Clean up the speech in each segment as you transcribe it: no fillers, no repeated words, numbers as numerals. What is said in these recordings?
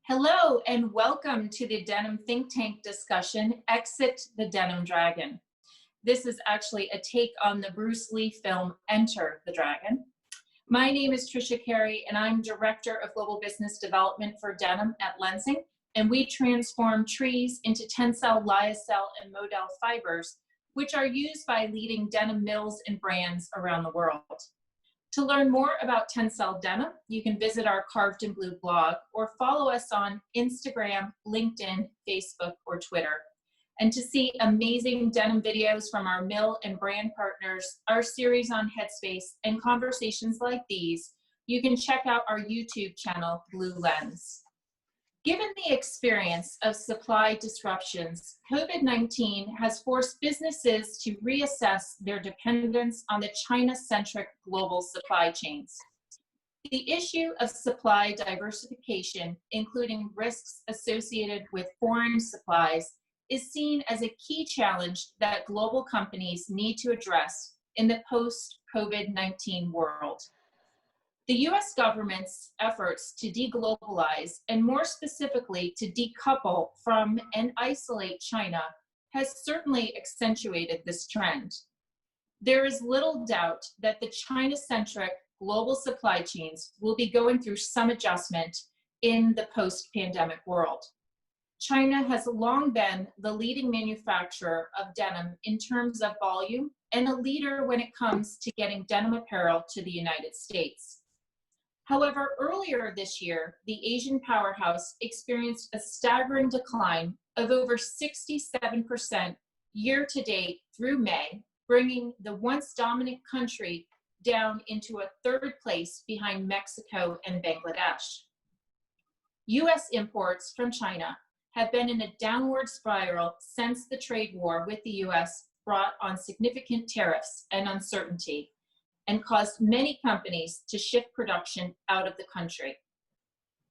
Hello and welcome to the Denim Think Tank discussion, Exit the Denim Dragon. This is actually a take on the Bruce Lee film, Enter the Dragon. My name is Tricia Carey and I'm Director of Global Business Development for Denim at LENZ, and we transform trees into tencel, lyocell, and modal fibers, which are used by leading denim mills and brands around the world. To learn more about Tencel Denim, you can visit our Carved in Blue blog or follow us on Instagram, LinkedIn, Facebook, or Twitter. And to see amazing denim videos from our mill and brand partners, our series on Headspace, and conversations like these, you can check out our YouTube channel, Blue Lens. Given the experience of supply disruptions, COVID-19 has forced businesses to reassess their dependence on the China-centric global supply chains. The issue of supply diversification, including risks associated with foreign supplies, is seen as a key challenge that global companies need to address in the post-COVID-19 world. The US government's efforts to deglobalize, and more specifically to decouple from and isolate China, has certainly accentuated this trend. There is little doubt that the China-centric global supply chains will be going through some adjustment in the post-pandemic world. China has long been the leading manufacturer of denim in terms of volume and a leader when it comes to getting denim apparel to the United States. However, earlier this year, the Asian powerhouse experienced a staggering decline of over 67% year-to-date through May, bringing the once dominant country down into a third place behind Mexico and Bangladesh. US imports from China have been in a downward spiral since the trade war with the US brought on significant tariffs and uncertainty, and caused many companies to shift production out of the country.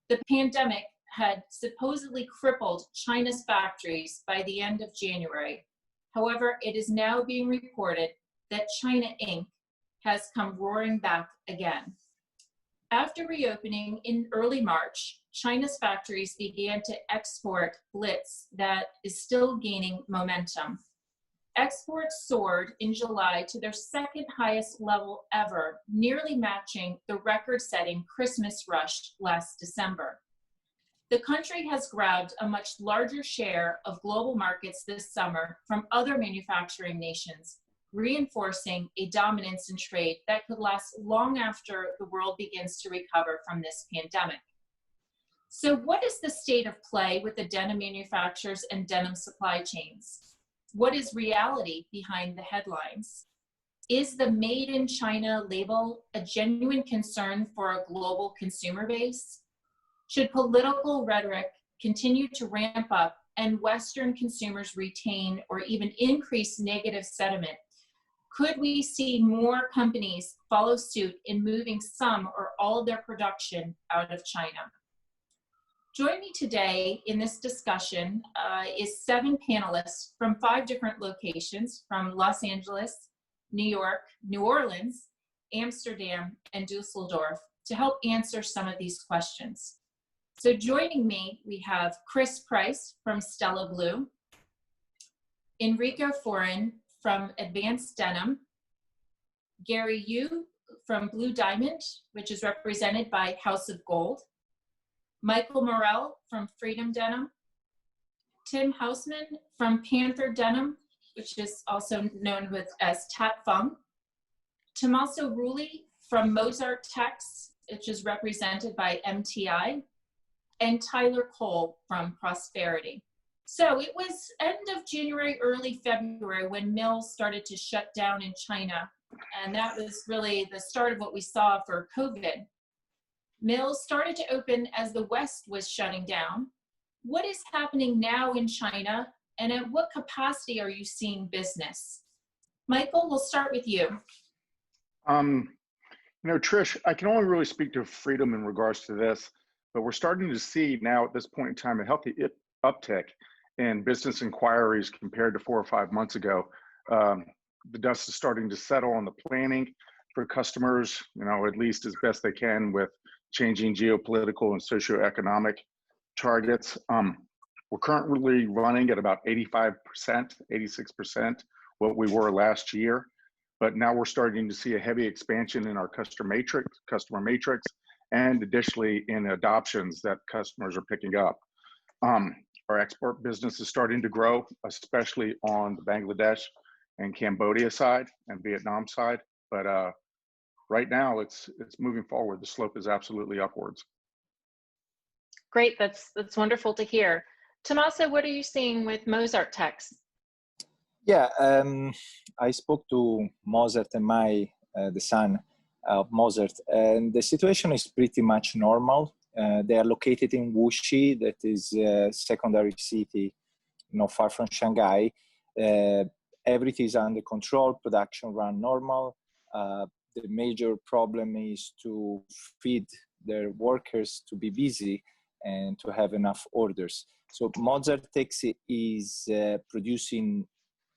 The pandemic had supposedly crippled China's factories by the end of January. However, it is now being reported that China Inc. has come roaring back again. After reopening in early March, China's factories began to export blitz that is still gaining momentum. Exports soared in July to their second highest level ever, nearly matching the record-setting Christmas rush last December. The country has grabbed a much larger share of global markets this summer from other manufacturing nations, reinforcing a dominance in trade that could last long after the world begins to recover from this pandemic. So what is the state of play with the denim manufacturers and denim supply chains? What is reality behind the headlines? Is the Made in China label a genuine concern for a global consumer base? Should political rhetoric continue to ramp up and Western consumers retain or even increase negative sentiment? Could we see more companies follow suit in moving some or all of their production out of China? Joining me today in this discussion is 7 panelists from 5 different locations, from Los Angeles, New York, New Orleans, Amsterdam, and Dusseldorf, to help answer some of these questions. So joining me, we have Chris Price from Stella Blue, Enrico Forin from Advanced Denim, Gary Yu from Blue Diamond, which is represented by House of Gold, Michael Morrell from Freedom Denim, Tim Huesemann from Panther Denim, which is also known as Tat Fung, Tommaso Rulli from Mozartex, which is represented by MTI, and Tyler Cole from Prosperity. So it was end of January, early February when mills started to shut down in China, and that was really the start of what we saw for COVID. Mills started to open as the West was shutting down. What is happening now in China, and at what capacity are you seeing business? Michael, we'll start with you. Trish, I can only really speak to Freedom in regards to this, but we're starting to see now at this point in time a healthy uptick in business inquiries compared to 4 or 5 months ago. The dust is starting to settle on the planning for customers, at least as best they can with changing geopolitical and socioeconomic targets. We're currently running at about 85%, 86%, what we were last year. But now we're starting to see a heavy expansion in our customer matrix, and additionally in adoptions that customers are picking up. Our export business is starting to grow, especially on the Bangladesh and Cambodia side and Vietnam side. But right now it's moving forward. The slope is absolutely upwards. Great, that's wonderful to hear. Tommaso, what are you seeing with Mozartex? Yeah, I spoke to Mozart and the son of Mozart, and the situation is pretty much normal. They are located in Wuxi, that is a secondary city not far from Shanghai. Everything is under control, production run normal. The major problem is to feed their workers to be busy and to have enough orders. So Mozartex is producing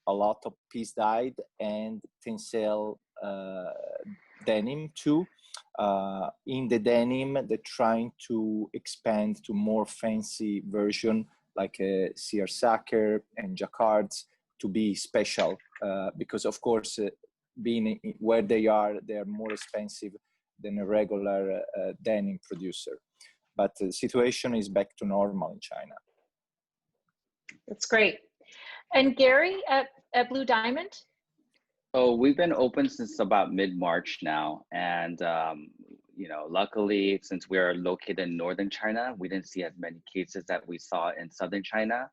a lot of piece dyed and TENCEL denim too. In the denim, they're trying to expand to more fancy version like a seersucker and jacquards to be special because of course being where they are more expensive than a regular denim producer. But the situation is back to normal in China. That's great. And Gary at Blue Diamond? Oh, we've been open since about mid-March now. And, you know, luckily, since we are located in northern China, we didn't see as many cases that we saw in southern China.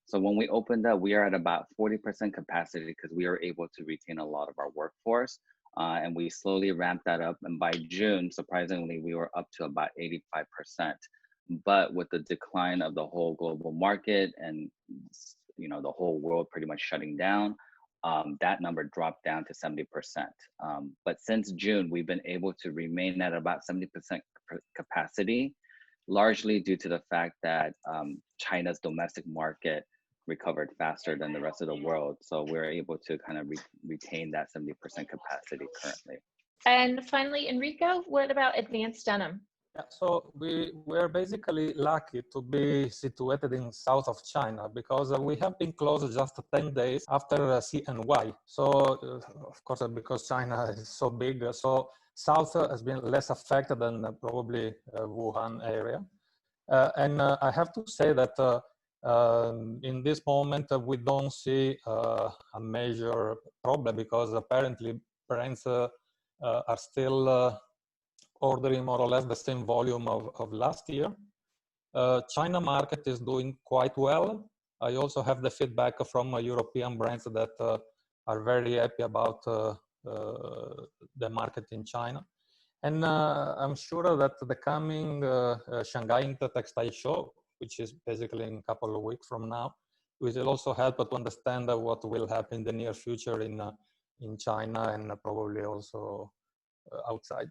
So when we opened up, we are at about 40% capacity because we are able to retain a lot of our workforce. And we slowly ramped that up. And by June, surprisingly, we were up to about 85%. But with the decline of the whole global market and, you know, the whole world pretty much shutting down, that number dropped down to 70%. But since June, we've been able to remain at about 70% capacity, largely due to the fact that China's domestic market recovered faster than the rest of the world. So we're able to kind of retain that 70% capacity currently. And finally, Enrico, what about advanced denim? Yeah, so we're basically lucky to be situated in south of China because we have been closed just 10 days after CNY. So of course, because China is so big, so south has been less affected than probably Wuhan area. And I have to say that in this moment, we don't see a major problem because apparently brands are still ordering more or less the same volume of last year. China market is doing quite well. I also have the feedback from European brands that are very happy about the market in China. And I'm sure that the coming Shanghai Intertextile Show, which is basically in a couple of weeks from now, will also help to understand what will happen in the near future in China and probably also outside.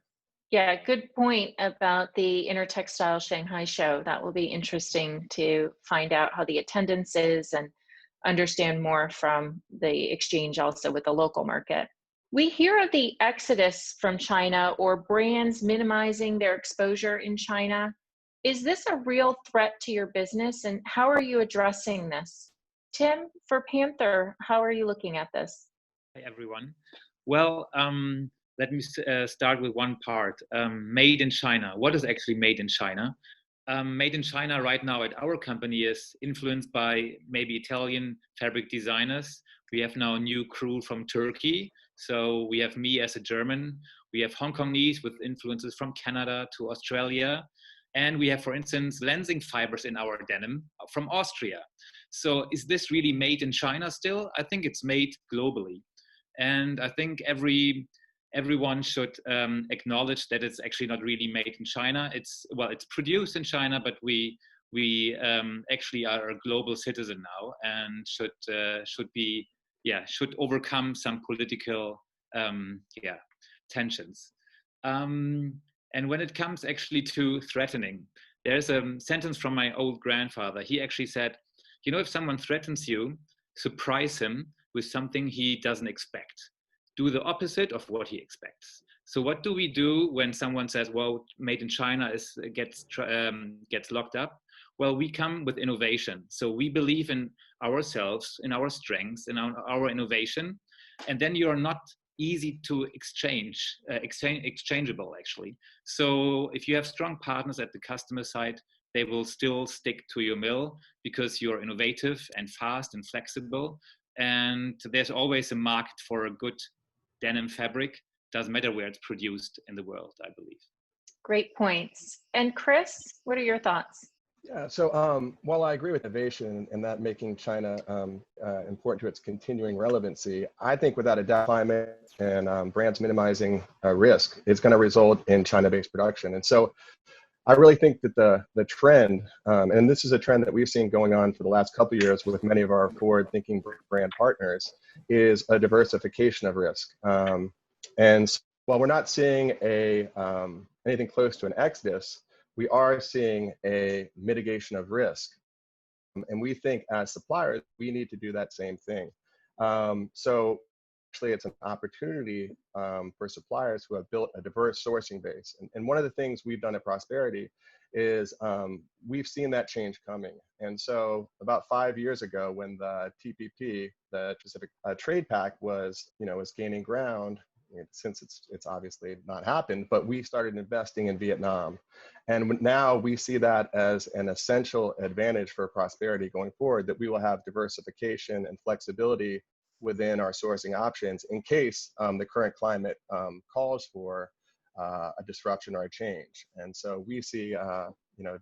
Yeah, good point about the Intertextile Shanghai show. That will be interesting to find out how the attendance is and understand more from the exchange also with the local market. We hear of the exodus from China or brands minimizing their exposure in China. Is this a real threat to your business, and how are you addressing this? Tim, for Panther, how are you looking at this? Hi, everyone. Well, let me start with one part. Made in China. What is actually made in China? Made in China right now at our company is influenced by maybe Italian fabric designers. We have now a new crew from Turkey. So we have me as a German. We have Hong Kongese with influences from Canada to Australia. And we have, for instance, lensing fibers in our denim from Austria. So is this really made in China still? I think it's made globally. And I think everyone should acknowledge that it's actually not really made in China. It's produced in China, but we actually are a global citizen now and should overcome some political tensions. And when it comes actually to threatening, there's a sentence from my old grandfather. He actually said, you know, if someone threatens you, surprise him with something he doesn't expect. Do the opposite of what he expects. So what do we do when someone says, well, made in China gets locked up? Well, we come with innovation. So we believe in ourselves, in our strengths, in our innovation. And then you're not easy to exchangeable actually. So if you have strong partners at the customer side, they will still stick to your mill because you're innovative and fast and flexible. And there's always a market for a good denim fabric. Doesn't matter where it's produced in the world, I believe. Great points. And Chris, what are your thoughts? Yeah, so while I agree with innovation and that making China important to its continuing relevancy, I think without a doubt, climate and brands minimizing risk is going to result in China-based production. And so I really think that the trend, and this is a trend that we've seen going on for the last couple of years with many of our forward-thinking brand partners, is a diversification of risk. And so while we're not seeing anything close to an exodus, we are seeing a mitigation of risk. And we think as suppliers, we need to do that same thing. So actually, it's an opportunity for suppliers who have built a diverse sourcing base. And one of the things we've done at Prosperity is we've seen that change coming. And so about 5 years ago, when the TPP, the Pacific Trade Pact, was gaining ground, since it's obviously not happened, but we started investing in Vietnam. And now we see that as an essential advantage for Prosperity going forward, that we will have diversification and flexibility within our sourcing options in case the current climate calls for a disruption or a change. And so we see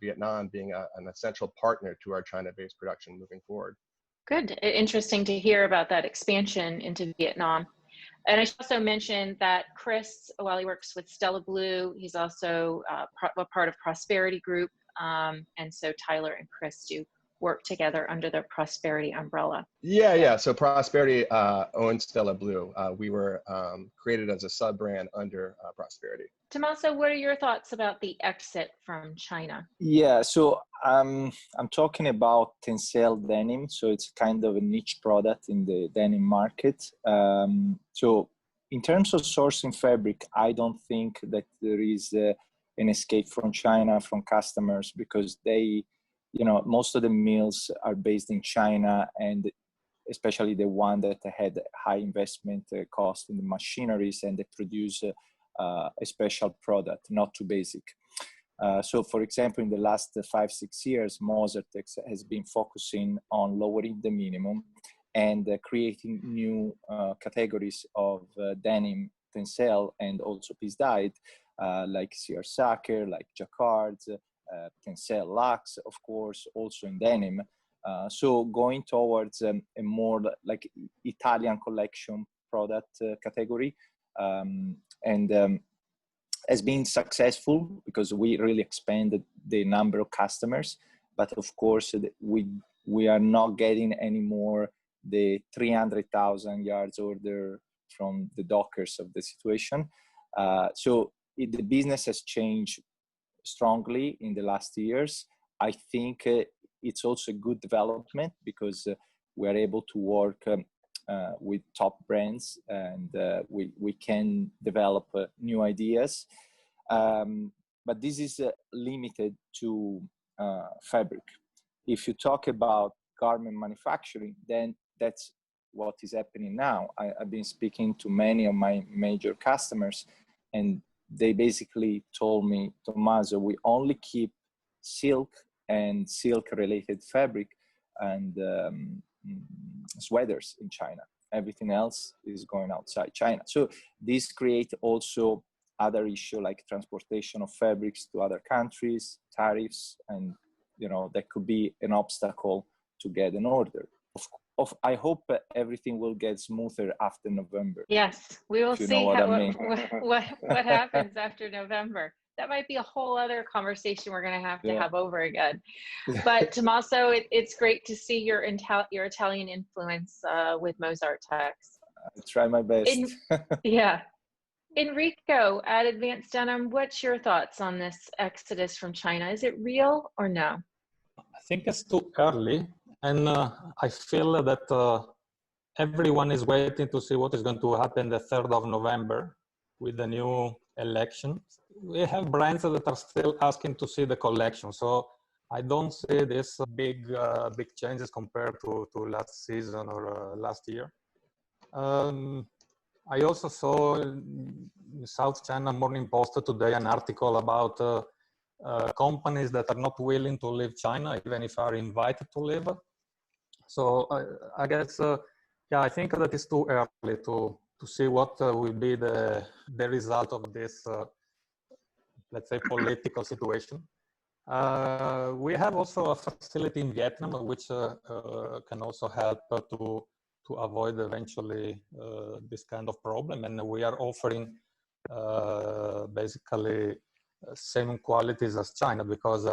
Vietnam being an essential partner to our China-based production moving forward. Good. Interesting to hear about that expansion into Vietnam. And I should also mention that Chris, while he works with Stella Blue, he's also a part of Prosperity Group. And so Tyler and Chris do work together under the Prosperity umbrella. Yeah. So Prosperity owns Stella Blue. We were created as a sub-brand under Prosperity. Tommaso, what are your thoughts about the exit from China? Yeah, so I'm talking about TENCEL denim. So it's kind of a niche product in the denim market. So in terms of sourcing fabric, I don't think that there is an escape from China from customers, because they, most of the mills are based in China, and especially the one that had high investment cost in the machineries, and they produce a special product, not too basic. So for example, in the last 5-6 years, Mozartex has been focusing on lowering the minimum and creating new categories of denim, TENCEL, and also piece dyed, like CR Soccer, like Jacquards, TENCEL Luxe, of course, also in denim. So going towards a more like Italian collection product category, and has been successful because we really expanded the number of customers. But of course, we are not getting anymore the 300,000 yards order from the dockers of the situation. So the business has changed strongly in the last years. I think it's also a good development because we are able to work with top brands, and we can develop new ideas. But this is limited to fabric. If you talk about garment manufacturing, then that's what is happening now. I've been speaking to many of my major customers, and they basically told me, Tommaso, we only keep silk and silk-related fabric and sweaters in China. Everything else is going outside China. So this creates also other issue like transportation of fabrics to other countries, tariffs, and that could be an obstacle to get an order. I hope everything will get smoother after November. Yes, we will see what happens after November. That might be a whole other conversation we're going to have over again. But Tommaso, it's great to see your Italian influence with Mozartex. I try my best. Enrico at Advanced Denim, what's your thoughts on this exodus from China? Is it real or no? I think it's too early. And I feel that everyone is waiting to see what is going to happen the 3rd of November with the new election. We have brands that are still asking to see the collection. So I don't see this big changes compared to last season or last year. I also saw in South China Morning Post today an article about companies that are not willing to leave China, even if are invited to leave. So I guess, yeah, I think that it's too early to see what will be the result of this, let's say, political situation. We have also a facility in Vietnam, which can also help to avoid eventually this kind of problem. And we are offering basically same qualities as China, because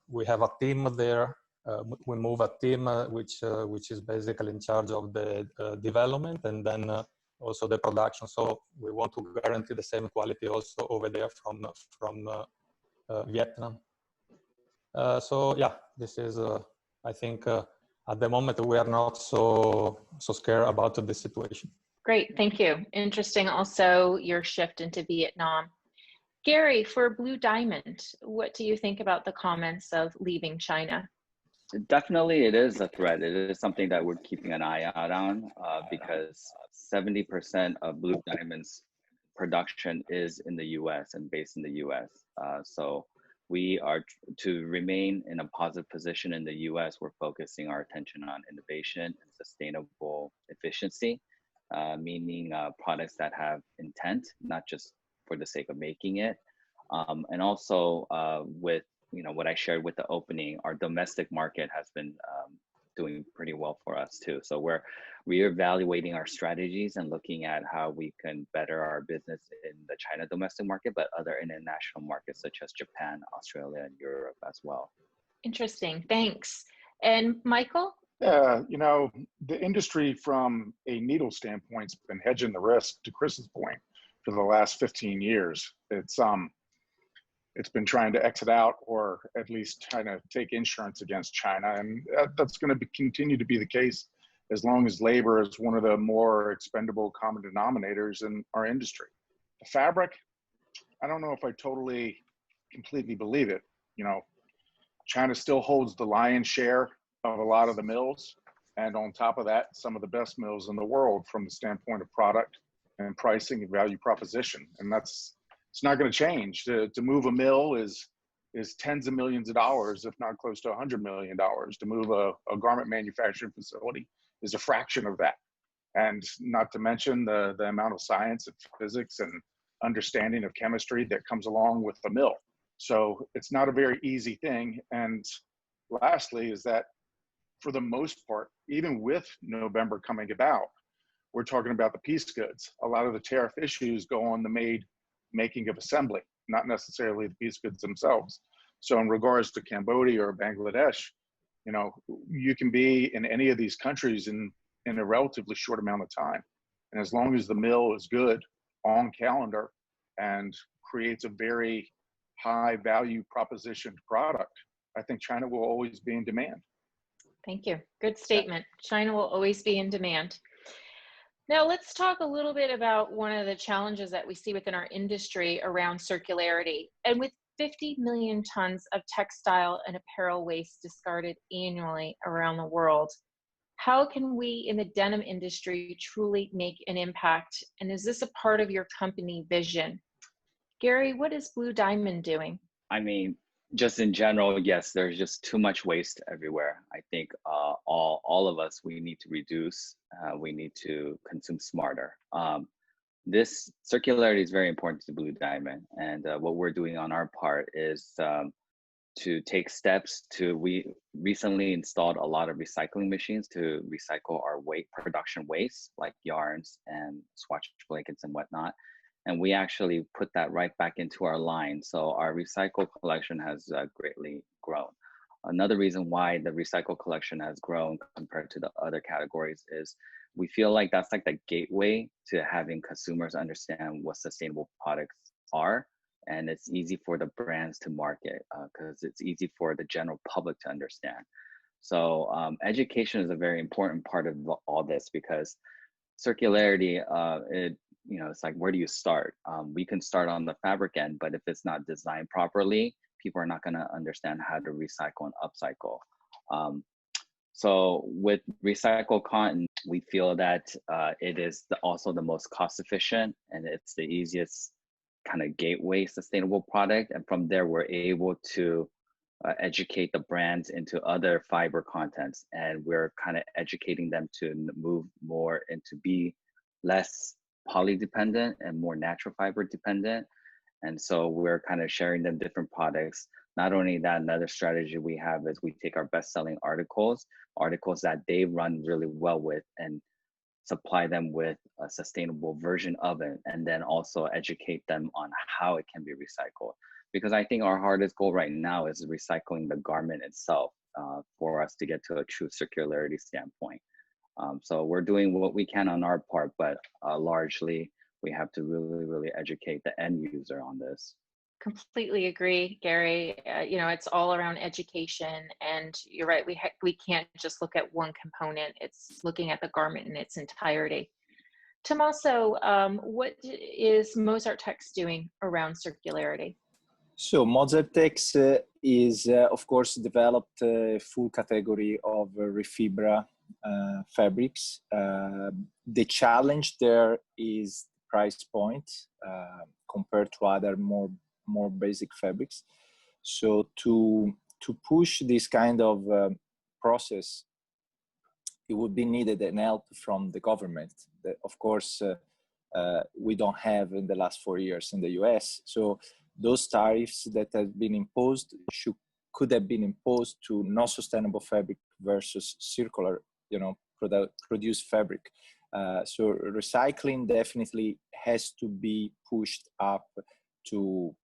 we have a team there. We move a team which is basically in charge of the development and then also the production. So we want to guarantee the same quality also over there from Vietnam. So yeah, this is I think at the moment we are not so scared about this situation. Great, thank you. Interesting also your shift into Vietnam. Gary, for Blue Diamond, what do you think about the comments of leaving China? Definitely, it is a threat. It is something that we're keeping an eye out on because 70% of Blue Diamond's production is in the U.S. and based in the U.S. So we are to remain in a positive position in the U.S. We're focusing our attention on innovation and sustainable efficiency, meaning products that have intent, not just for the sake of making it. And also with what I shared with the opening, our domestic market has been doing pretty well for us too. So we're reevaluating our strategies and looking at how we can better our business in the China domestic market, but other international markets such as Japan, Australia, and Europe as well. Interesting, thanks. And Michael? Yeah, the industry from a needle standpoint has been hedging the risk, to Chris's point, for the last 15 years. It's been trying to exit out, or at least trying to take insurance against China. And that's going to continue to be the case as long as labor is one of the more expendable common denominators in our industry. The fabric, I don't know if I completely believe it. China still holds the lion's share of a lot of the mills. And on top of that, some of the best mills in the world from the standpoint of product and pricing and value proposition. And it's not going to change. To move a mill is tens of millions of dollars, if not close to $100 million. To move a garment manufacturing facility is a fraction of that. And not to mention the amount of science and physics and understanding of chemistry that comes along with the mill. So it's not a very easy thing. And lastly is that for the most part, even with November coming about, we're talking about the piece goods. A lot of the tariff issues go on the making of assembly, not necessarily the piece goods themselves. So in regards to Cambodia or Bangladesh, you can be in any of these countries in a relatively short amount of time. And as long as the mill is good on calendar and creates a very high value propositioned product, I think China will always be in demand. Thank you. Good statement. China will always be in demand. Now let's talk a little bit about one of the challenges that we see within our industry around circularity. And with 50 million tons of textile and apparel waste discarded annually around the world, how can we in the denim industry truly make an impact? And is this a part of your company vision? Gary, what is Blue Diamond doing? I mean, just in general, yes, there's just too much waste everywhere. I think all of us, we need to reduce, we need to consume smarter. This circularity is very important to Blue Diamond. And what we're doing on our part is to take steps we recently installed a lot of recycling machines to recycle our production waste, like yarns and swatch blankets and whatnot. And we actually put that right back into our line. So our recycle collection has greatly grown. Another reason why the recycle collection has grown compared to the other categories is we feel like that's like the gateway to having consumers understand what sustainable products are. And it's easy for the brands to market because it's easy for the general public to understand. So education is a very important part of all this, because circularity, it's like, where do you start? We can start on the fabric end, but if it's not designed properly, people are not going to understand how to recycle and upcycle. So with recycled cotton, we feel that it is also the most cost efficient, and it's the easiest kind of gateway sustainable product. And from there, we're able to educate the brands into other fiber contents, and we're kind of educating them to move more into be less poly dependent and more natural fiber dependent. And so we're kind of sharing them different products. Not only that, another strategy we have is we take our best-selling articles that they run really well with, and supply them with a sustainable version of it, and then also educate them on how it can be recycled. Because I think our hardest goal right now is recycling the garment itself for us to get to a true circularity standpoint. So we're doing what we can on our part, but largely we have to really educate the end user on this. Completely agree, Gary. You know, it's all around education, and you're right. We can't just look at one component. It's looking at the garment in its entirety. Tommaso, what is Mozartex doing around circularity? So Mozartex is, of course, developed a full category of refibra fabrics. The challenge there is price point compared to other more basic fabrics. So to push this kind of process, it would be needed an help from the government that, of course, we don't have in the last 4 years in the US. So those tariffs that have been imposed could have been imposed to non-sustainable fabric versus circular, produced fabric. So recycling definitely has to be pushed up to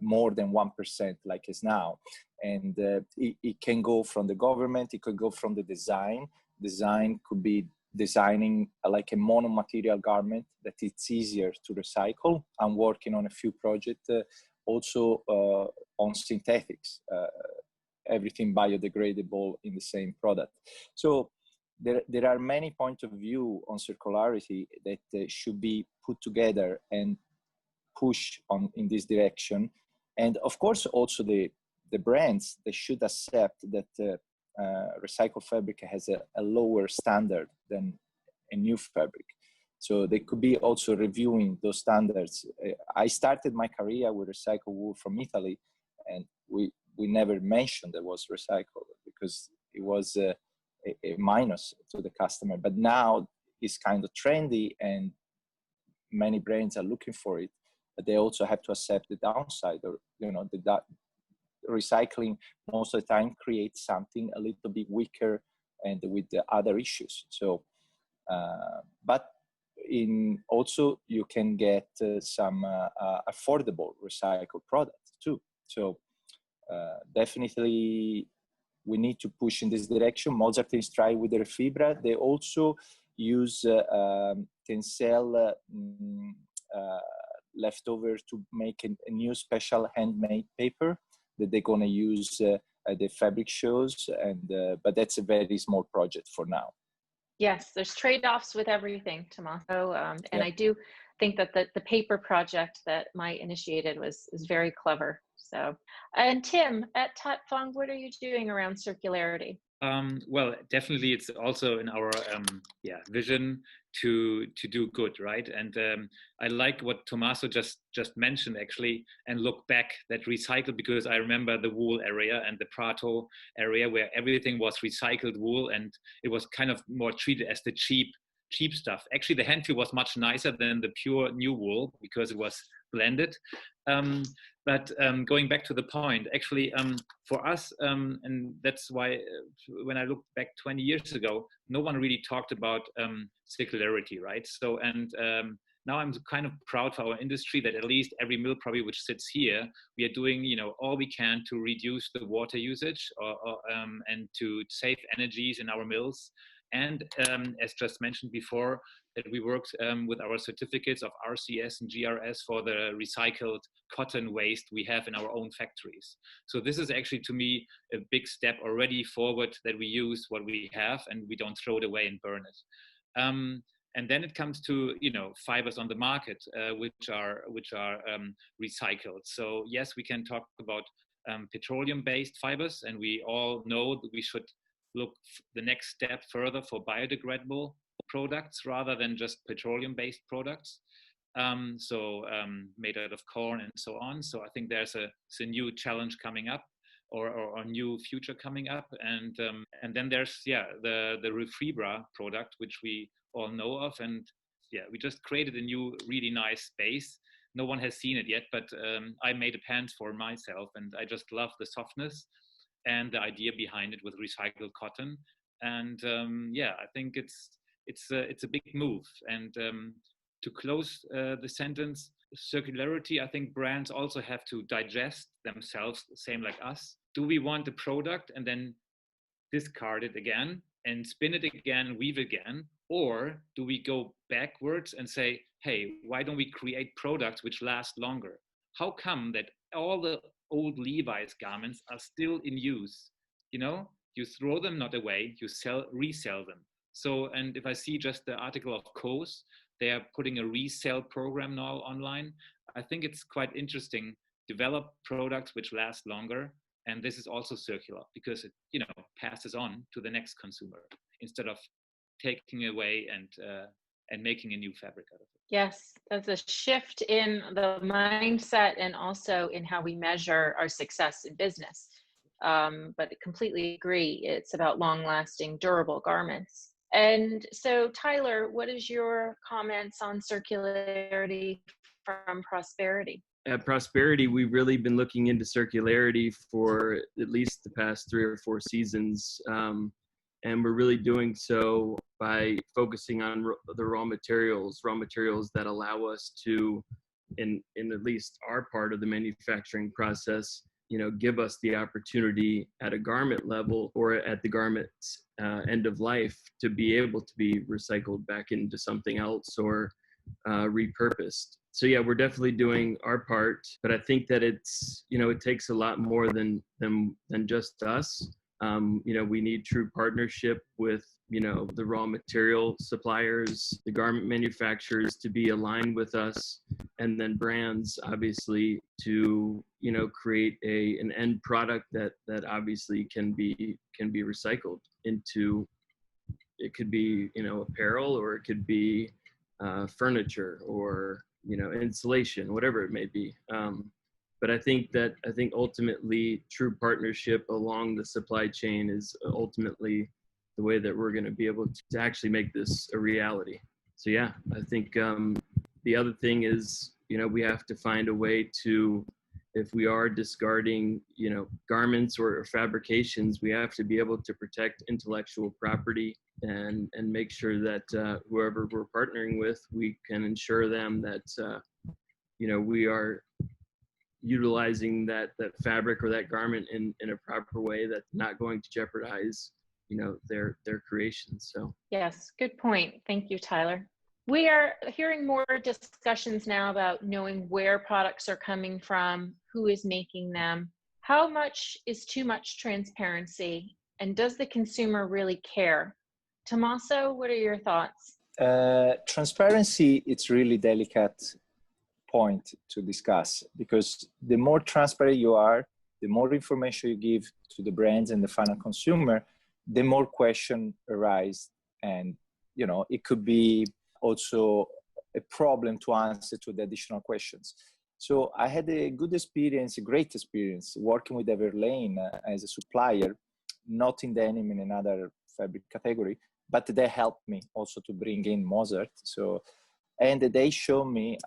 more than 1% like it's now. And it can go from the government, it could go from the design. Design could be designing like a mono-material garment that it's easier to recycle. I'm working on a few projects also on synthetics, everything biodegradable in the same product. So there are many points of view on circularity that should be put together and push on in this direction. And of course, also the brands, they should accept that recycled fabric has a lower standard than a new fabric. So they could be also reviewing those standards. I started my career with recycled wool from Italy, and we never mentioned it was recycled because it was a minus to the customer. But now it's kind of trendy and many brands are looking for it. But they also have to accept the downside, or the recycling most of the time creates something a little bit weaker and with the other issues. So, but also you can get some affordable recycled products too. So definitely we need to push in this direction. Mozartex try with the refibra. They also use TENCEL leftover to make a new special handmade paper that they're going to use at the fabric shows, but that's a very small project for now. Yes, there's trade-offs with everything, Tommaso, and I do think that the paper project that Mai initiated is very clever. So, and Tim, at Tatfang, what are you doing around circularity? Well, definitely, it's also in our vision to do good, right? And I like what Tommaso just mentioned actually, and look back that recycled, because I remember the wool area and the Prato area where everything was recycled wool, and it was kind of more treated as the cheap stuff. Actually, the hand feel was much nicer than the pure new wool because it was blended. But going back to the point, actually, for us, and that's why when I look back 20 years ago, no one really talked about circularity, right? So, and now I'm kind of proud for our industry that at least every mill probably which sits here, we are doing, all we can to reduce the water usage and to save energies in our mills. And as just mentioned before, that we worked with our certificates of RCS and GRS for the recycled cotton waste we have in our own factories. So this is actually, to me, a big step already forward, that we use what we have and we don't throw it away and burn it. And then it comes to fibers on the market which are recycled. So yes, we can talk about petroleum-based fibers, and we all know that we should look the next step further for biodegradable products rather than just petroleum-based products. Made out of corn and so on. So I think there's a new challenge coming up, or a new future coming up. And then there's the Refibra product, which we all know of, and we just created a new really nice space. No one has seen it yet, but I made a pant for myself, and I just love the softness and the idea behind it with recycled cotton. And I think it's a big move. And to close the sentence, circularity, I think brands also have to digest themselves, same like us. Do we want a product and then discard it again and spin it again, weave again? Or do we go backwards and say, hey, why don't we create products which last longer? How come that all the old Levi's garments are still in use? You know, you throw them not away, you resell them. So, and if I see just the article of Kos, they are putting a resale program now online. I think it's quite interesting. Develop products which last longer. And this is also circular because it, passes on to the next consumer instead of taking away and making a new fabric out of it. Yes, that's a shift in the mindset and also in how we measure our success in business. But I completely agree. It's about long-lasting, durable garments. And so, Tyler, what is your comments on circularity from Prosperity? At Prosperity, we've really been looking into circularity for at least the past 3 or 4 seasons. And we're really doing so by focusing on the raw materials that allow us to, in at least our part of the manufacturing process, give us the opportunity at a garment level or at the garment's end of life to be able to be recycled back into something else or repurposed. So yeah, we're definitely doing our part, but I think that it's, it takes a lot more than just us. We need true partnership with, the raw material suppliers, the garment manufacturers to be aligned with us, and then brands obviously to, create an end product that obviously can be recycled into, it could be, apparel, or it could be furniture, or, insulation, whatever it may be. But I think ultimately true partnership along the supply chain is ultimately the way that we're going to be able to actually make this a reality. So yeah, I think the other thing is, we have to find a way to, if we are discarding, garments or fabrications, we have to be able to protect intellectual property and make sure that whoever we're partnering with, we can ensure them that, we are utilizing that fabric or that garment in a proper way that's not going to jeopardize, their creations. So yes, good point. Thank you, Tyler. We are hearing more discussions now about knowing where products are coming from, who is making them. How much is too much transparency, and does the consumer really care? Tommaso, what are your thoughts? Transparency, it's really delicate point to discuss, because the more transparent you are, the more information you give to the brands and the final consumer, the more questions arise. And, it could be also a problem to answer to the additional questions. So I had a great experience working with Everlane as a supplier, not in denim, in another fabric category, but they helped me also to bring in Mozart. And they show me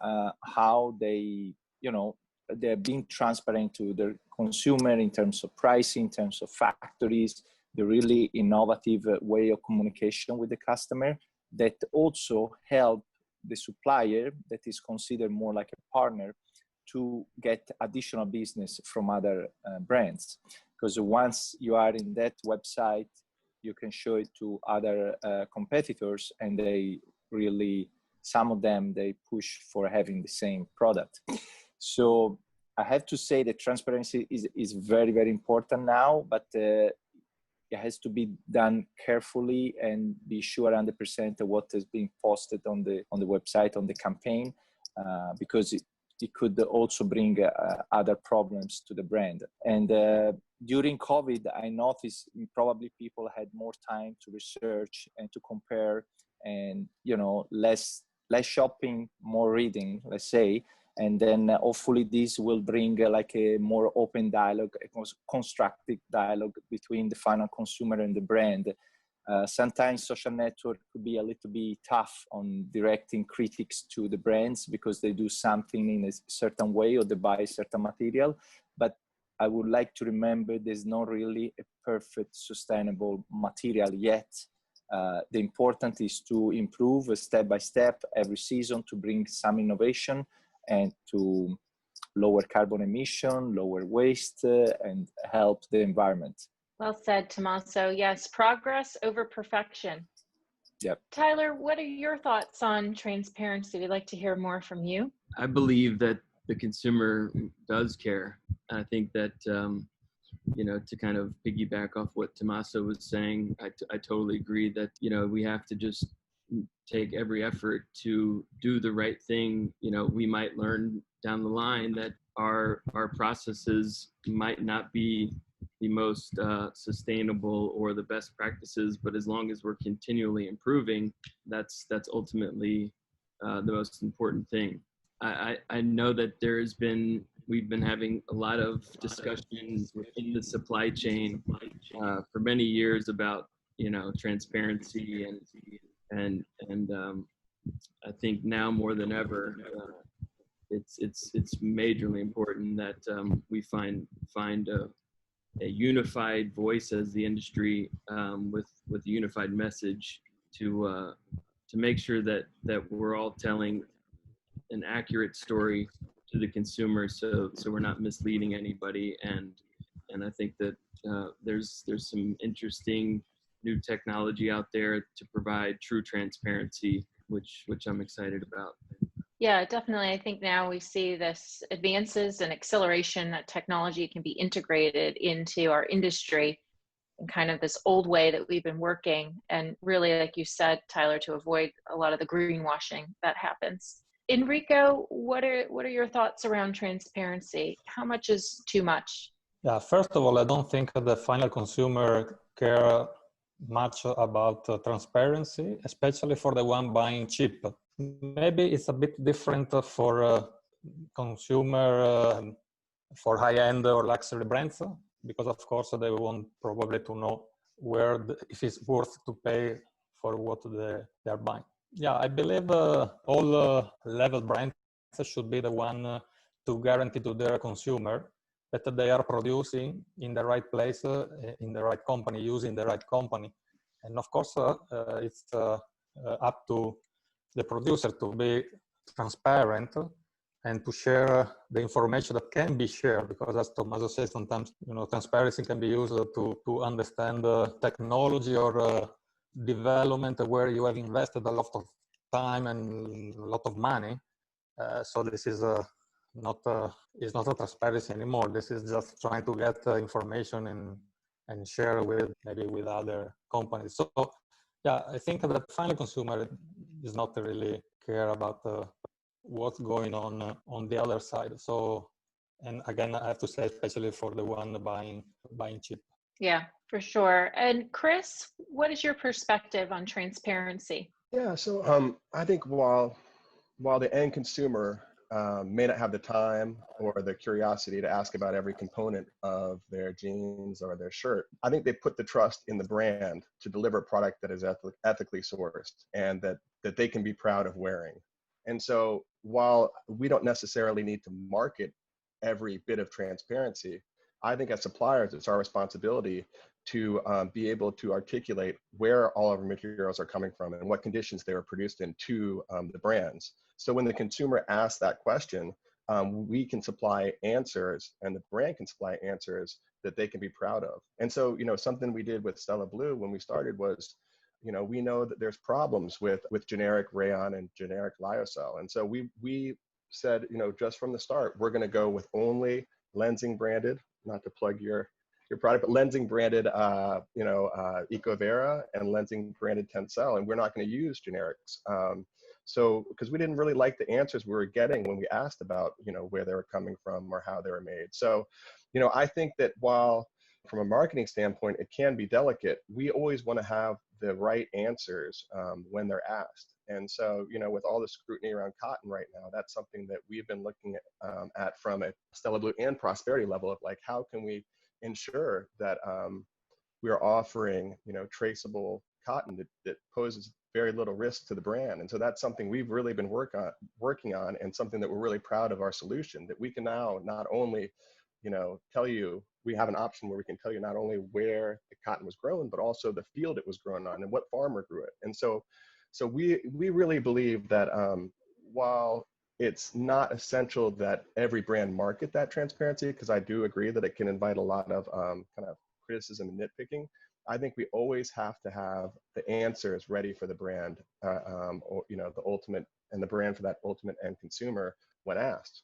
how they're being transparent to the consumer in terms of pricing, in terms of factories, the really innovative way of communication with the customer that also help the supplier that is considered more like a partner to get additional business from other brands. Because once you are in that website, you can show it to other competitors, and they really, some of them, they push for having the same product. So I have to say that transparency is very, very important now, but it has to be done carefully and be sure 100% of what is being posted on the website, on the campaign, because it could also bring other problems to the brand. And during COVID, I noticed probably people had more time to research and to compare, and less shopping, more reading, let's say. And then hopefully this will bring like a more open dialogue, a constructive dialogue between the final consumer and the brand. Sometimes social network could be a little bit tough on directing critics to the brands because they do something in a certain way or they buy certain material. But I would like to remember there's not really a perfect sustainable material yet. The important is to improve step by step every season to bring some innovation and to lower carbon emission, lower waste, and help the environment. Well said, Tommaso. Yes, progress over perfection. Yep. Tyler, what are your thoughts on transparency? We'd like to hear more from you. I believe that the consumer does care. I think that, to kind of piggyback off what Tommaso was saying, I totally agree that, we have to just take every effort to do the right thing. We might learn down the line that our processes might not be the most sustainable or the best practices, but as long as we're continually improving, that's ultimately the most important thing. I know that we've been having a lot of discussions within the supply chain for many years about transparency and I think now more than ever it's majorly important that we find a unified voice as the industry with a unified message to make sure that we're all telling an accurate story to the consumer, so we're not misleading anybody. And I think that there's some interesting new technology out there to provide true transparency, which I'm excited about. Yeah, definitely. I think now we see this advances and acceleration that technology can be integrated into our industry in kind of this old way that we've been working. And really, like you said, Tyler, to avoid a lot of the greenwashing that happens. Enrico, what are your thoughts around transparency? How much is too much? Yeah, first of all, I don't think the final consumer care much about transparency, especially for the one buying cheap. Maybe it's a bit different for consumer, for high-end or luxury brands, because of course they want probably to know if it's worth to pay for what they are buying. Yeah, I believe all level brands should be the one to guarantee to their consumer that they are producing in the right place, in the right company, using the right company. And of course, it's up to the producer to be transparent and to share the information that can be shared, because as Tommaso says, sometimes transparency can be used to understand technology or development where you have invested a lot of time and a lot of money. So this is not a transparency anymore. This is just trying to get information and share with other companies. So yeah, I think that the final consumer is not really care about what's going on the other side. So, and again, I have to say, especially for the one buying cheap. Yeah, for sure. And Chris, what is your perspective on transparency? Yeah, so I think while the end consumer may not have the time or the curiosity to ask about every component of their jeans or their shirt, I think they put the trust in the brand to deliver a product that is ethically sourced and that they can be proud of wearing. And so while we don't necessarily need to market every bit of transparency, I think as suppliers, it's our responsibility to be able to articulate where all of our materials are coming from and what conditions they were produced in to the brands. So when the consumer asks that question, we can supply answers and the brand can supply answers that they can be proud of. And so, something we did with Stella Blue when we started was, we know that there's problems with generic rayon and generic lyocell. And so we said, just from the start, we're going to go with only LENZ branded, not to plug your product, but LENZ branded, EcoVera and LENZ branded TENCEL, and we're not going to use generics. So, because we didn't really like the answers we were getting when we asked about, where they were coming from or how they were made. So, I think that while from a marketing standpoint, it can be delicate, we always want to have the right answers when they're asked. And so, with all the scrutiny around cotton right now, that's something that we've been looking at from a Stella Blue and Prosperity level of like, how can we ensure that we are offering, traceable cotton that poses very little risk to the brand. And so that's something we've really been working on, and something that we're really proud of our solution, that we can now not only, tell you, we have an option where we can tell you not only where the cotton was grown, but also the field it was grown on and what farmer grew it. And so we really believe that while it's not essential that every brand market that transparency, because I do agree that it can invite a lot of kind of criticism and nitpicking, I think we always have to have the answers ready for the brand, or, the ultimate, and the brand for that ultimate end consumer when asked.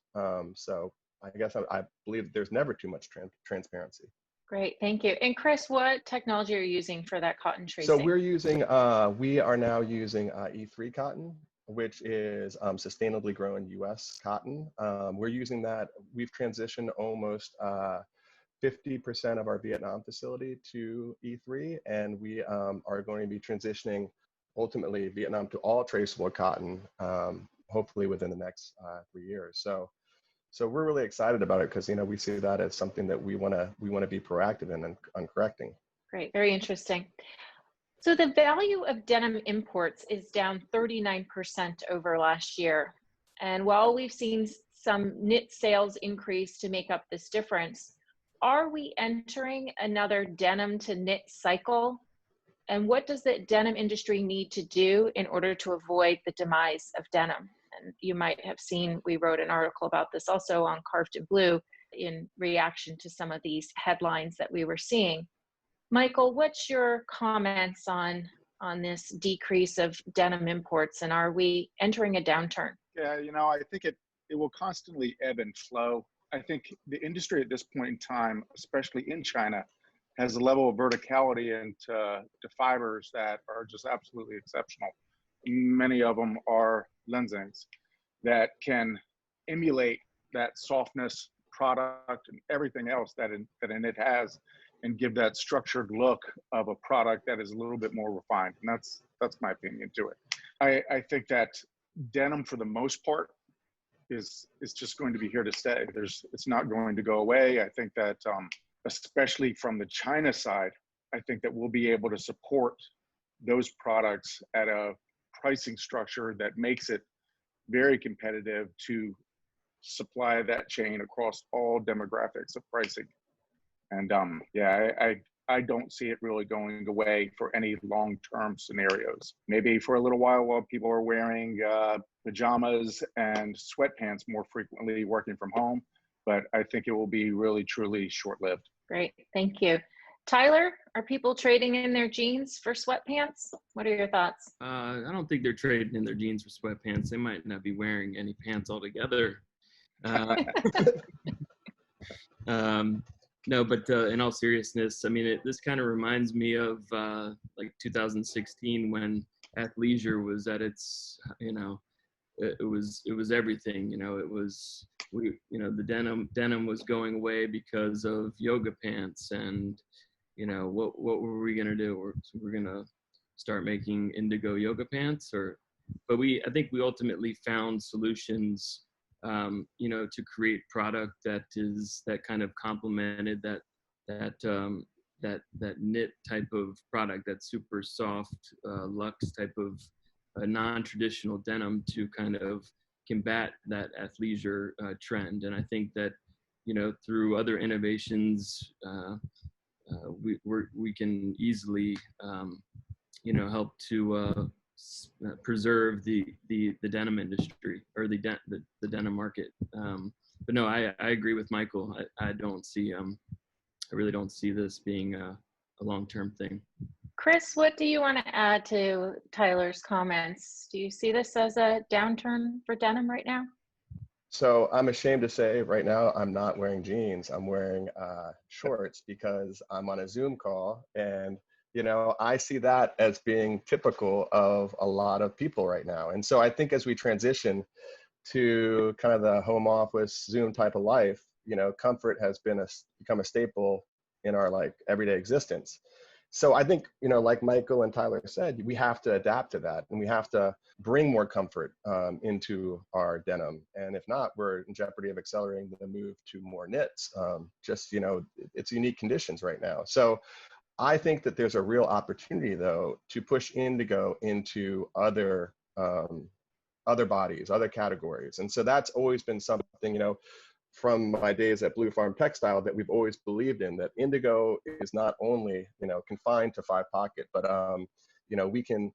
So I guess I believe there's never too much transparency. Great, thank you. And Chris, what technology are you using for that cotton tracing? So we are now using E3 cotton, which is sustainably grown US cotton. We're using that. We've transitioned almost 50% of our Vietnam facility to E3, and we are going to be transitioning ultimately Vietnam to all traceable cotton, hopefully within the next 3 years. So we're really excited about it, because we see that as something that we want to be proactive in and correcting. Great, very interesting. So the value of denim imports is down 39% over last year. And while we've seen some knit sales increase to make up this difference, are we entering another denim to knit cycle? And what does the denim industry need to do in order to avoid the demise of denim? And you might have seen, we wrote an article about this also on Carved in Blue in reaction to some of these headlines that we were seeing. Michael, what's your comments on this decrease of denim imports, and are we entering a downturn? Yeah, I think it will constantly ebb and flow. I think the industry at this point in time, especially in China, has a level of verticality into fibers that are just absolutely exceptional. Many of them are lensings that can emulate that softness, product, and everything else that it has, and give that structured look of a product that is a little bit more refined. And that's my opinion to it. I think that denim, for the most part, is just going to be here to stay. It's not going to go away. I think that especially from the China side, I think that we'll be able to support those products at a pricing structure that makes it very competitive to supply that chain across all demographics of pricing. And I don't see it really going away for any long-term scenarios. Maybe for a little while people are wearing pajamas and sweatpants more frequently working from home, but I think it will be really, truly short-lived. Great, thank you. Tyler, are people trading in their jeans for sweatpants? What are your thoughts? I don't think they're trading in their jeans for sweatpants. They might not be wearing any pants altogether. No, but in all seriousness, I mean, this kind of reminds me of like 2016 when athleisure was at its, it was everything. It was the denim was going away because of yoga pants, and what were we gonna do? We're gonna start making indigo yoga pants, but I think we ultimately found solutions, to create product that kind of complemented that knit type of product, that super soft luxe type of non-traditional denim, to kind of combat that athleisure trend. And I think that through other innovations, we can easily help to preserve the denim industry, or the denim market. But no, I agree with Michael. I really don't see this being a long-term thing. Chris, what do you want to add to Tyler's comments? Do you see this as a downturn for denim right now? So I'm ashamed to say right now I'm not wearing jeans. I'm wearing shorts because I'm on a Zoom call, and You know, I see that as being typical of a lot of people right now. And so I think as we transition to kind of the home office Zoom type of life, you know, comfort has become a staple in our like everyday existence. So I think, you know, like Michael and Tyler said, we have to adapt to that, and we have to bring more comfort into our denim. And if not, we're in jeopardy of accelerating the move to more knits. Just, you know, it's unique conditions right now. So I think that there's a real opportunity, though, to push Indigo into other bodies, other categories. And so that's always been something, you know, from my days at Blue Farm Textile, that we've always believed in, that Indigo is not only, you know, confined to 5-pocket, but you know, we can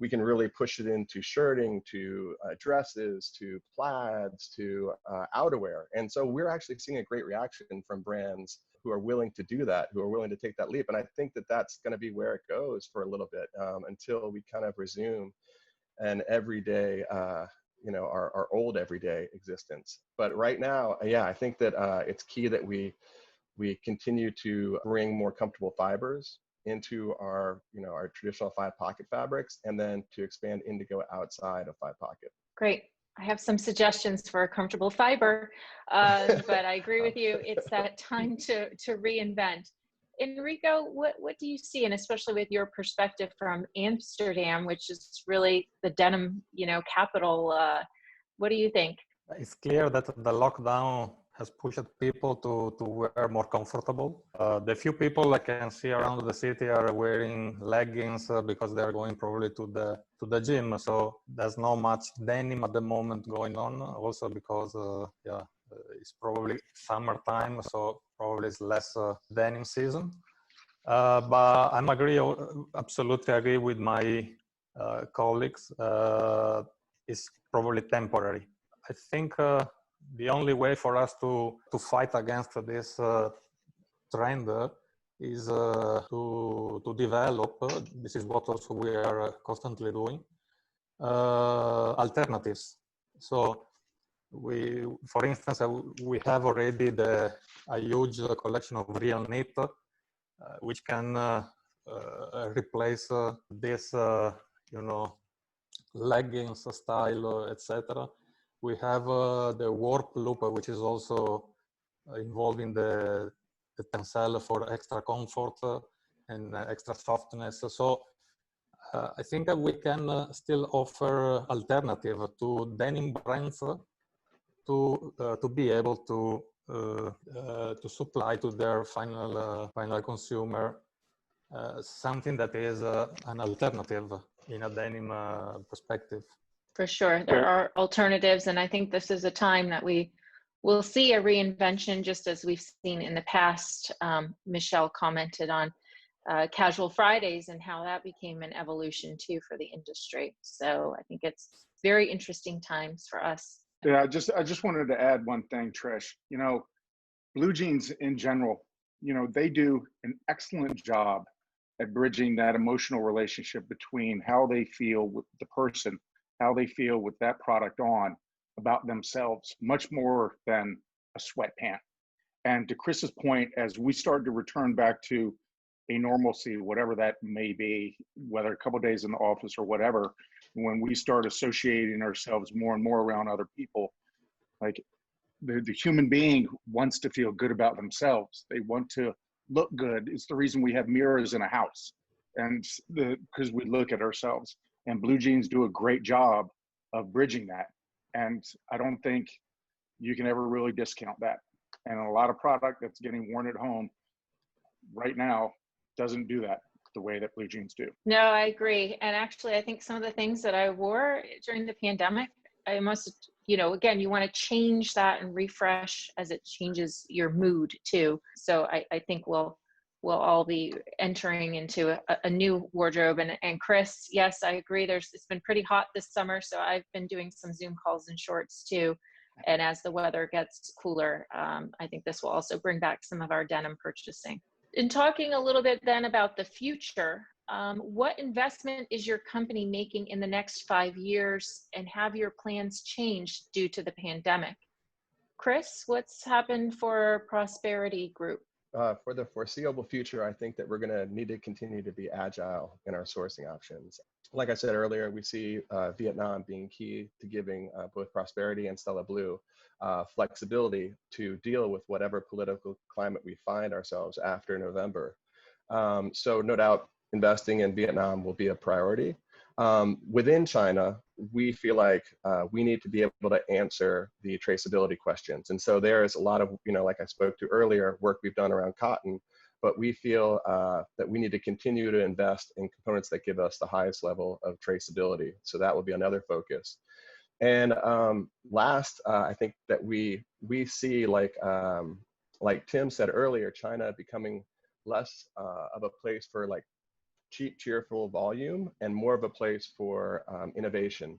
really push it into shirting, to dresses, to plaids, to outerwear. And so we're actually seeing a great reaction from brands who are willing to do that, who are willing to take that leap. And I think that that's going to be where it goes for a little bit, until we kind of resume an everyday, you know, our old everyday existence. But right now, yeah, I think that it's key that we continue to bring more comfortable fibers into our, you know, our traditional 5-pocket fabrics, and then to expand Indigo outside of 5-pocket. Great. I have some suggestions for a comfortable fiber, but I agree with you. It's that time to reinvent. Enrico, what do you see, and especially with your perspective from Amsterdam, which is really the denim, you know, capital? What do you think? It's clear that the lockdown has pushed people to wear more comfortable. The few people I can see around the city are wearing leggings because they're going probably to the gym. So there's not much denim at the moment going on. Also because it's probably summertime, so probably it's less denim season. But absolutely agree with my colleagues. It's probably temporary. I think the only way for us to fight against this trend is to develop, this is what also we are constantly doing, alternatives. So for instance, we have already a huge collection of real knit, which can replace this, you know, leggings style, etc. We have the warp loop, which is also involved in the tencel for extra comfort and extra softness. So I think that we can still offer alternative to denim brands to be able to supply to their final consumer something that is an alternative in a denim perspective. For sure, there are alternatives, and I think this is a time that we will see a reinvention, just as we've seen in the past. Michelle commented on Casual Fridays and how that became an evolution too for the industry. So I think it's very interesting times for us. Yeah, I just wanted to add one thing, Trish. You know, blue jeans in general, you know, they do an excellent job at bridging that emotional relationship between how they feel with the person, how they feel with that product on, about themselves, much more than a sweatpant. And to Chris's point, as we start to return back to a normalcy, whatever that may be, whether a couple of days in the office or whatever, when we start associating ourselves more and more around other people, like the human being wants to feel good about themselves. They want to look good. It's the reason we have mirrors in a house, and because we look at ourselves. And blue jeans do a great job of bridging that. And I don't think you can ever really discount that. And a lot of product that's getting worn at home right now doesn't do that the way that blue jeans do. No, I agree. And actually, I think some of the things that I wore during the pandemic, I must, you know, again, you want to change that and refresh as it changes your mood too. So I think we'll all be entering into a new wardrobe. And Chris, yes, I agree. It's been pretty hot this summer, so I've been doing some Zoom calls in shorts too. And as the weather gets cooler, I think this will also bring back some of our denim purchasing. In talking a little bit then about the future, what investment is your company making in the next 5 years, and have your plans changed due to the pandemic? Chris, what's happened for Prosperity Group? For the foreseeable future, I think that we're going to need to continue to be agile in our sourcing options. Like I said earlier, we see Vietnam being key to giving both Prosperity and Stella Blue flexibility to deal with whatever political climate we find ourselves after November. So no doubt investing in Vietnam will be a priority. Within China, we feel like we need to be able to answer the traceability questions. And so there is a lot of, like I spoke to earlier, work we've done around cotton, but we feel that we need to continue to invest in components that give us the highest level of traceability. So that will be another focus. And last, I think that we see, like Tim said earlier, China becoming less of a place for like cheap, cheerful volume and more of a place for innovation.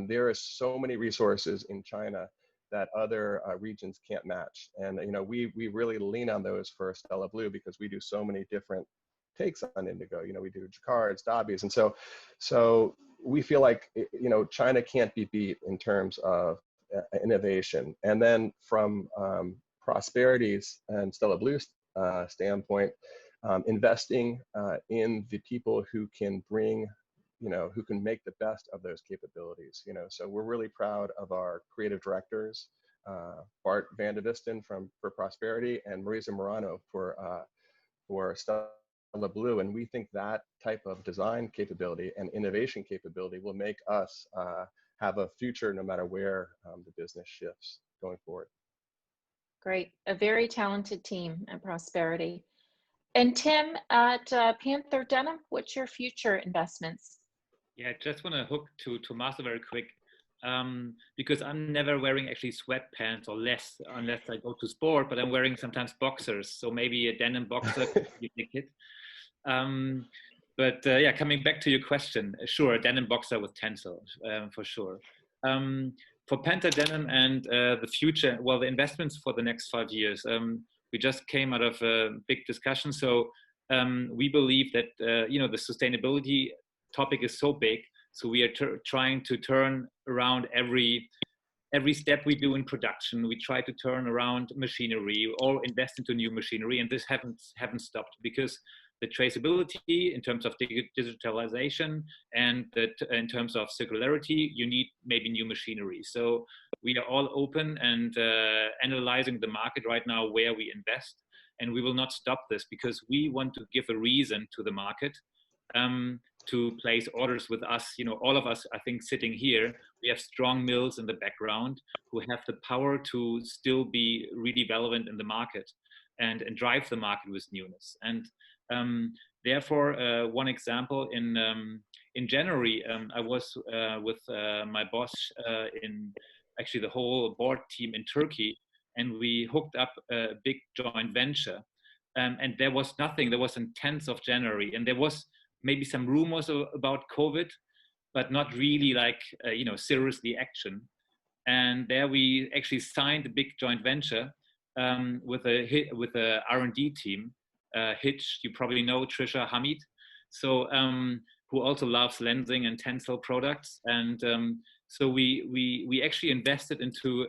There are so many resources in China that other regions can't match. And we really lean on those for Stella Blue because we do so many different takes on indigo. We do jacquards, dobbies. And so we feel like, China can't be beat in terms of innovation. And then from Prosperity's and Stella Blue's standpoint, investing in the people who can bring, who can make the best of those capabilities. So we're really proud of our creative directors, Bart Van de Visten for Prosperity and Marisa Morano for Stella Blue. And we think that type of design capability and innovation capability will make us have a future no matter where the business shifts going forward. Great, a very talented team at Prosperity. And Tim, at Panther Denim, what's your future investments? Yeah, I just want to hook to Tommaso very quick, because I'm never wearing actually sweatpants or less unless I go to sport, but I'm wearing sometimes boxers. So maybe a denim boxer could be a kit. But yeah, coming back to your question, sure, a denim boxer with TENCEL, for sure. For Panther Denim and the future, well, the investments for the next 5 years, we just came out of a big discussion. So we believe that, the sustainability topic is so big. So we are trying to turn around every step we do in production. We try to turn around machinery or invest into new machinery. And this haven't stopped because the traceability in terms of digitalization and that in terms of circularity, you need maybe new machinery. So we are all open and analyzing the market right now where we invest. And we will not stop this because we want to give a reason to the market to place orders with us. All of us, I think, sitting here, we have strong mills in the background who have the power to still be really relevant in the market and drive the market with newness. And therefore, one example, in January, I was with my boss in actually the whole board team in Turkey, and we hooked up a big joint venture. And there was nothing. There was on 10th of January, and there was maybe some rumors about COVID, but not really like seriously action. And there we actually signed a big joint venture with a R&D team. Hitch, you probably know Tricia Hamid, so who also loves lensing and TENCEL products. And so we actually invested into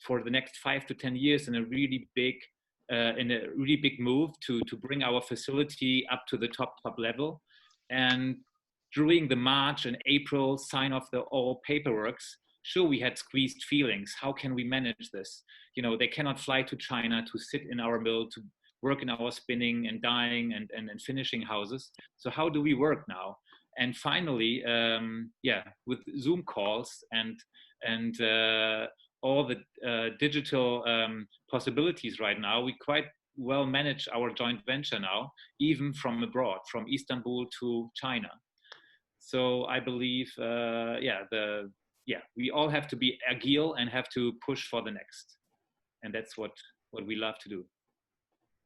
for the next 5 to 10 years in a really big move to bring our facility up to the top level. And during the March and April sign off the all paperworks, sure, we had squeezed feelings. How can we manage this? They cannot fly to China to sit in our mill to work in our spinning and dyeing and finishing houses. So how do we work now? And finally, with Zoom calls and all the digital possibilities right now, we quite well manage our joint venture now, even from abroad, from Istanbul to China. So I believe, we all have to be agile and have to push for the next. And that's what we love to do.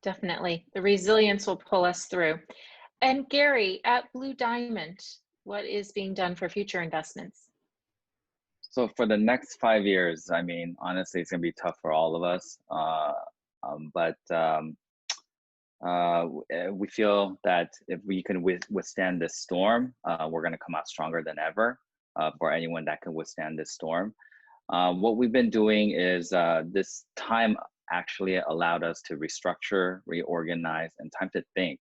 Definitely. The resilience will pull us through. And Gary, at Blue Diamond, what is being done for future investments? So for the next 5 years, I mean, honestly, it's going to be tough for all of us. But we feel that if we can withstand this storm, we're going to come out stronger than ever for anyone that can withstand this storm. What we've been doing is this time actually allowed us to restructure, reorganize, and time to think.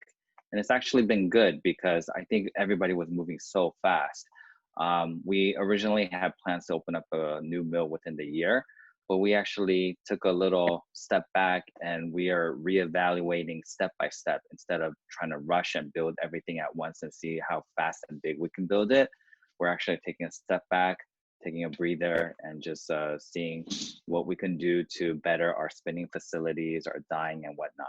And it's actually been good because I think everybody was moving so fast. We originally had plans to open up a new mill within the year, but we actually took a little step back and we are reevaluating step by step instead of trying to rush and build everything at once and see how fast and big we can build it. We're actually taking a step back, taking a breather, and just seeing what we can do to better our spinning facilities, our dyeing and whatnot.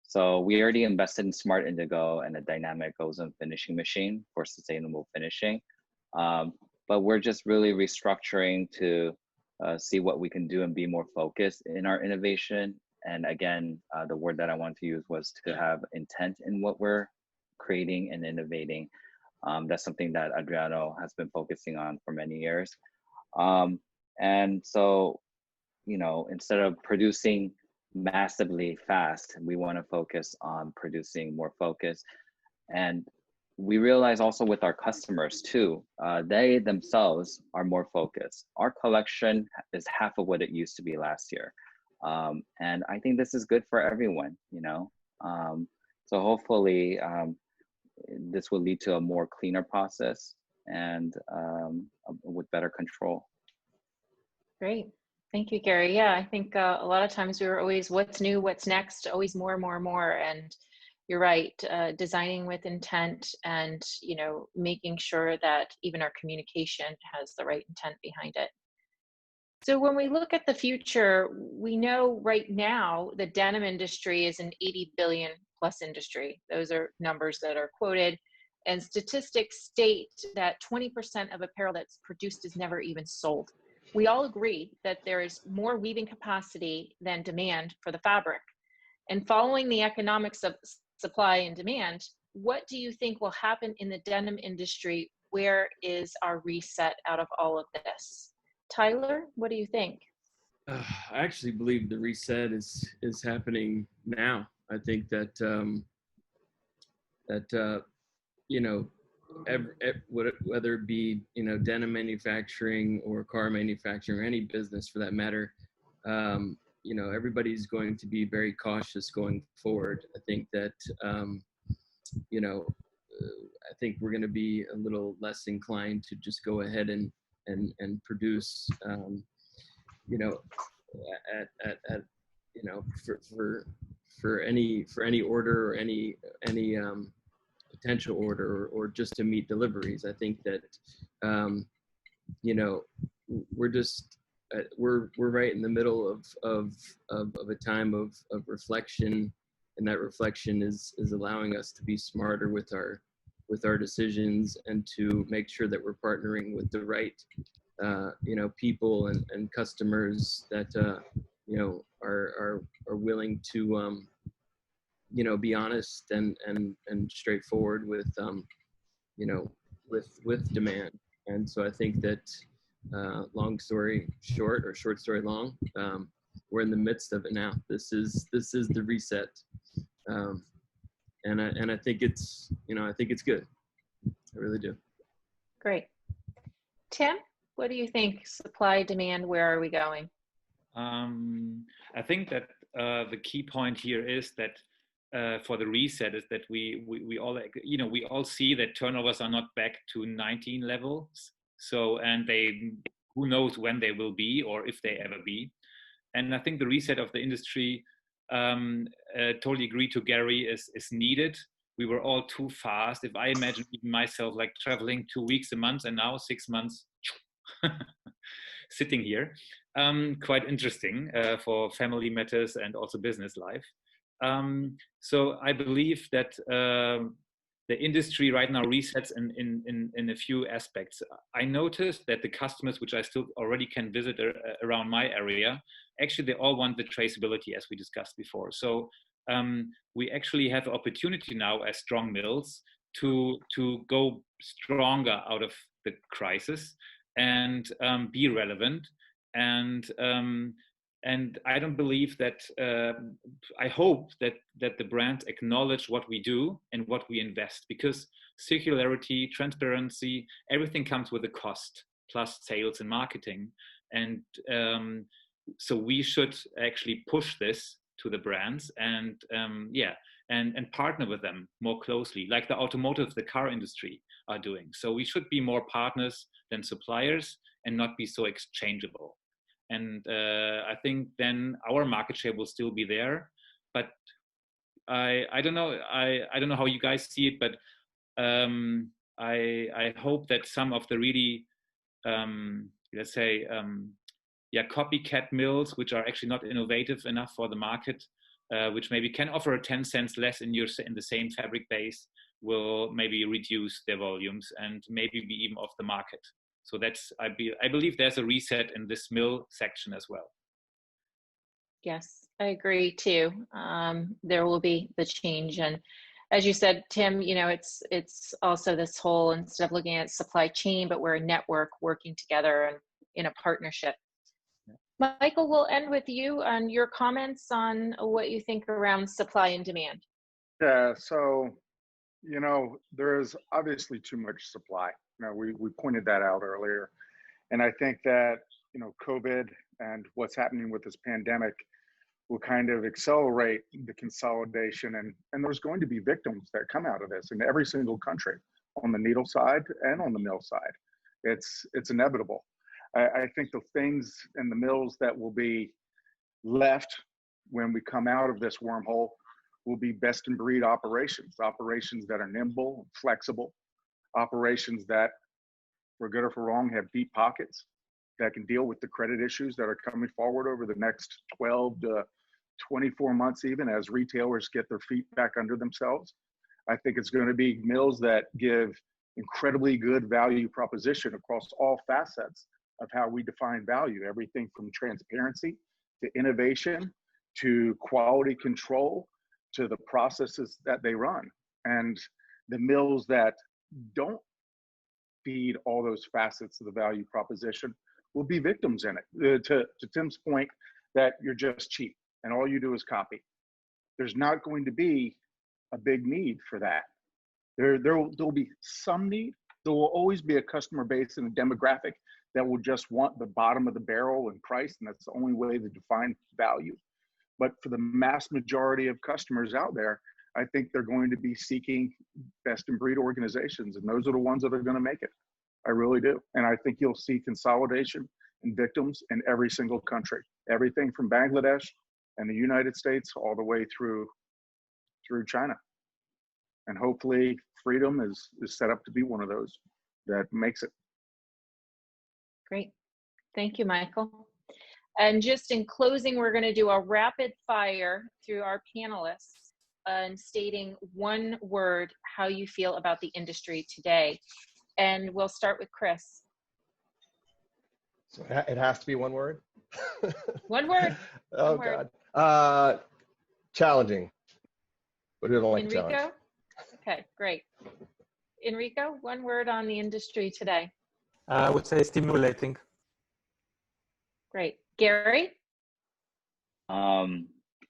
So we already invested in Smart Indigo and a dynamic ozone finishing machine for sustainable finishing. But we're just really restructuring to see what we can do and be more focused in our innovation. And again, the word that I wanted to use was to have intent in what we're creating and innovating. That's something that Adriano has been focusing on for many years. And so, you know, instead of producing massively fast, we want to focus on producing more focus. And we realize also with our customers too, they themselves are more focused. Our collection is half of what it used to be last year. And I think this is good for everyone, you know? So hopefully this will lead to a more cleaner process and with better control. Great. Thank you, Gary. Yeah, I think a lot of times we were always, what's new, what's next, always more and more and more. And you're right, designing with intent and, you know, making sure that even our communication has the right intent behind it. So when we look at the future, we know right now the denim industry is an 80 billion plus industry. Those are numbers that are quoted. And statistics state that 20% of apparel that's produced is never even sold. We all agree that there is more weaving capacity than demand for the fabric. And following the economics of supply and demand, what do you think will happen in the denim industry? Where is our reset out of all of this? Tyler, what do you think? I actually believe the reset is happening now. I think that you know, whether it be, you know, denim manufacturing or car manufacturing or any business for that matter, you know, everybody's going to be very cautious going forward. I think that you know, I think we're going to be a little less inclined to just go ahead and produce, you know, at you know, for any order or any potential order or just to meet deliveries. I think that you know, we're just we're right in the middle of a time of reflection, and that reflection is allowing us to be smarter with our decisions and to make sure that we're partnering with the right you know, people and customers that you know, are willing to you know, be honest and straightforward with you know, with demand. And so I think that long story short or short story long, we're in the midst of it now. This is the reset, and I think it's, you know, I think it's good. I really do. Great. Tim, what do you think? Supply, demand, where are we going? I think that the key point here is that for the reset is that we all, you know, we all see that turnovers are not back to 19 levels. So, and they, who knows when they will be or if they ever be. And I think the reset of the industry, totally agree to Gary, is needed. We were all too fast. If I imagine even myself like traveling 2 weeks a month and now 6 months sitting here, quite interesting for family matters and also business life. So I believe that the industry right now resets in a few aspects. I noticed that the customers, which I still already can visit around my area, actually they all want the traceability, as we discussed before. So we actually have an opportunity now as strong mills to go stronger out of the crisis and be relevant. And I don't believe that, I hope that the brands acknowledge what we do and what we invest, because circularity, transparency, everything comes with a cost, plus sales and marketing. And so we should actually push this to the brands and and partner with them more closely, like the automotive, the car industry are doing. So we should be more partners than suppliers and not be so exchangeable. And I think then our market share will still be there. But I don't know. I don't know how you guys see it, but I hope that some of the really let's say copycat mills, which are actually not innovative enough for the market, which maybe can offer 10 cents less in the same fabric base, will maybe reduce their volumes and maybe be even off the market. So that's, I believe there's a reset in this mill section as well. Yes, I agree too. There will be the change. And as you said, Tim, you know, it's also this whole, instead of looking at supply chain, but we're a network working together and in a partnership. Michael, we'll end with you on your comments on what you think around supply and demand. Yeah, so, you know, there is obviously too much supply. You know, we pointed that out earlier. And I think that, you know, COVID and what's happening with this pandemic will kind of accelerate the consolidation. And there's going to be victims that come out of this in every single country, on the needle side and on the mill side. It's inevitable. I think the things in the mills that will be left when we come out of this wormhole will be best in breed operations that are nimble, flexible, operations that, for good or for wrong, have deep pockets, that can deal with the credit issues that are coming forward over the next 12 to 24 months, even as retailers get their feet back under themselves. I think it's going to be mills that give incredibly good value proposition across all facets of how we define value, everything from transparency to innovation to quality control to the processes that they run. And the mills that don't feed all those facets of the value proposition will be victims in it. To Tim's point, that you're just cheap and all you do is copy. There's not going to be a big need for that. There'll be some need. There will always be a customer base and a demographic that will just want the bottom of the barrel in price, and that's the only way to define value. But for the mass majority of customers out there, I think they're going to be seeking best in breed organizations, and those are the ones that are going to make it. I really do. And I think you'll see consolidation and victims in every single country, everything from Bangladesh and the United States all the way through China. And hopefully Freedom is set up to be one of those that makes it. Great. Thank you, Michael. And just in closing, we're going to do a rapid fire through our panelists and stating one word, how you feel about the industry today. And we'll start with Chris. So it has to be one word? One word. Oh, one word. God. Challenging. But who don't like Enrico? challenge? Okay, great. Enrico, one word on the industry today. I would say stimulating. Great. Gary?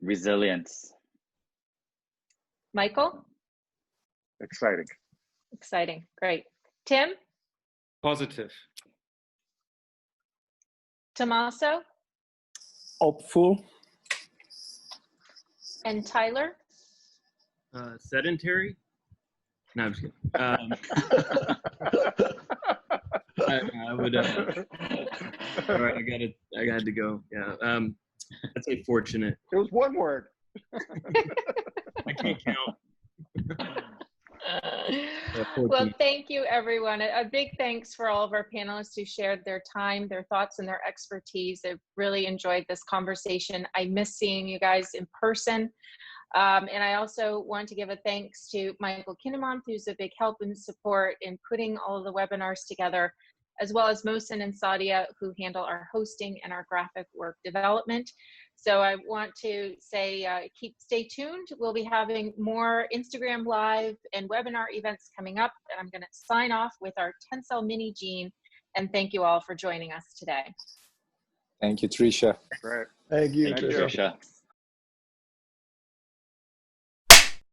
Resilience. Michael? Exciting. Exciting. Great. Tim? Positive. Tommaso? Hopeful. And Tyler? Sedentary. No, I'm just kidding. I would. All right, I got to go. Yeah. I'd say fortunate. It was one word. I can't count. Well, thank you, everyone. A big thanks for all of our panelists who shared their time, their thoughts, and their expertise. I really enjoyed this conversation. I miss seeing you guys in person. And I also want to give a thanks to Michael Kinnemonth, who's a big help and support in putting all of the webinars together, as well as Mohsen and Sadia, who handle our hosting and our graphic work development. So I want to say, stay tuned. We'll be having more Instagram Live and webinar events coming up. And I'm going to sign off with our TENCEL mini jean. And thank you all for joining us today. Thank you, Tricia. Great. Thank you, Thank you, Tricia. Tricia.